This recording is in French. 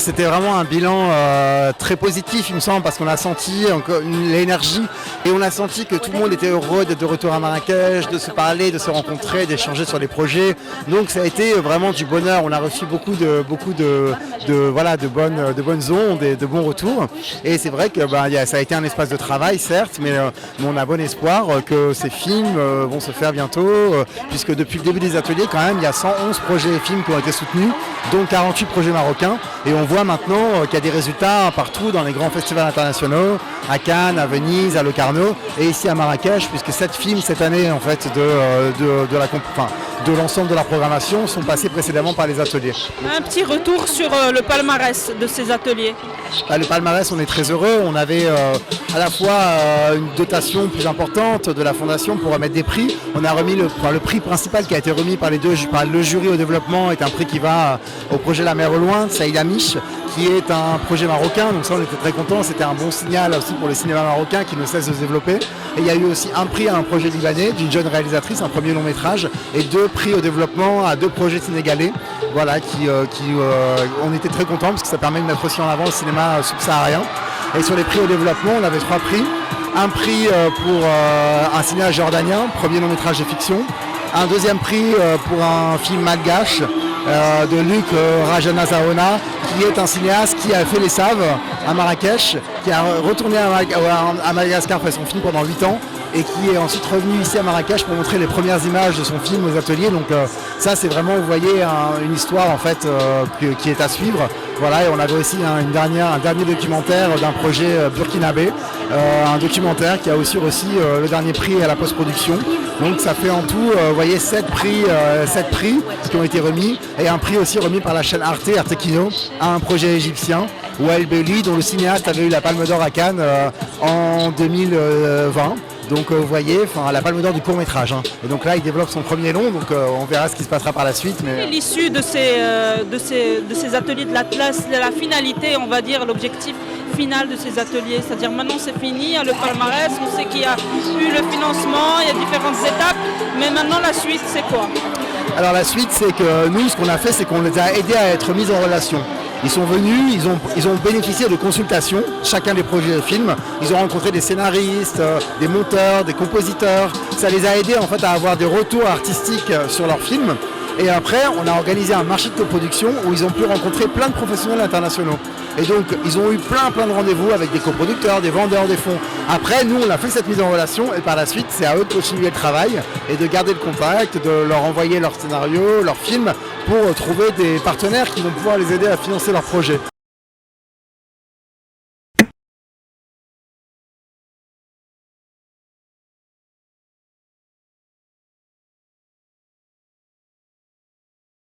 c'était vraiment un bilan très positif, il me semble, parce qu'on a senti l'énergie et on a senti que tout le monde était heureux d'être de retour à Marrakech, de se parler, de se rencontrer, d'échanger sur les projets. Donc ça a été vraiment du bonheur. On a reçu beaucoup de bonnes ondes et de bons retours. Et c'est vrai que ça a été un espace de travail, certes, mais on a bon espoir que ces films vont se faire bientôt, puisque depuis le début des ateliers, quand même, il y a 111 projets et films qui ont été soutenus, dont 48 projets marocains. Et on voit maintenant qu'il y a des résultats partout dans les grands festivals internationaux, à Cannes, à Venise, à Locarno, et ici à Marrakech, puisque 7 films cette année en fait de l'ensemble de la programmation sont passés précédemment par les ateliers. Un petit retour sur le palmarès de ces ateliers. Le palmarès, on est très heureux. On avait à la fois une dotation plus importante de la Fondation pour remettre des prix. On a remis le prix principal qui a été remis par le jury au développement est un prix qui va au projet La Mer au Loin, Saïd Amish, qui est un projet marocain. Donc ça, on était très contents. C'était un bon signal aussi pour le cinéma marocain qui ne cesse de se développer. Et il y a eu aussi un prix à un projet libanais d'une jeune réalisatrice, un premier long métrage, et 2 prix au développement à 2 projets sénégalais. Voilà, on était très contents parce que ça permet de mettre aussi en avant le cinéma subsaharien. Et sur les prix au développement, on avait 3 prix. Un prix pour un cinéaste jordanien, premier long métrage de fiction. Un deuxième prix pour un film malgache de Luc Rajana Zaona, qui est un cinéaste qui a fait les Saves à Marrakech, qui a retourné à Madagascar faire son film pendant 8 ans et qui est ensuite revenu ici à Marrakech pour montrer les premières images de son film aux ateliers. Donc ça, c'est vraiment, vous voyez, une histoire en fait qui est à suivre. Voilà, et on avait aussi un dernier documentaire d'un projet burkinabé, un documentaire qui a aussi reçu le dernier prix à la post-production. Donc ça fait en tout, vous voyez, 7 prix qui ont été remis, et un prix aussi remis par la chaîne Arte Kino à un projet égyptien, Wael Beli, dont le cinéaste avait eu la Palme d'Or à Cannes en 2020. Donc vous voyez, la Palme d'Or du court-métrage. Et donc là, il développe son premier long, donc on verra ce qui se passera par la suite. Mais l'issue de ces ateliers de l'Atlas, la finalité, on va dire, l'objectif final de ces ateliers, c'est-à-dire maintenant c'est fini, il y a le palmarès, on sait qu'il y a eu le financement, il y a différentes étapes, mais maintenant la suite, c'est quoi? Alors la suite, c'est que nous, ce qu'on a fait, c'est qu'on les a aidés à être mis en relation. Ils sont venus, ils ont bénéficié de consultations, chacun des projets de films. Ils ont rencontré des scénaristes, des monteurs, des compositeurs. Ça les a aidés en fait à avoir des retours artistiques sur leurs films. Et après, on a organisé un marché de coproduction où ils ont pu rencontrer plein de professionnels internationaux. Et donc, ils ont eu plein de rendez-vous avec des coproducteurs, des vendeurs, des fonds. Après, nous, on a fait cette mise en relation et par la suite, c'est à eux de continuer le travail et de garder le contact, de leur envoyer leur scénario, leurs films pour trouver des partenaires qui vont pouvoir les aider à financer leurs projets.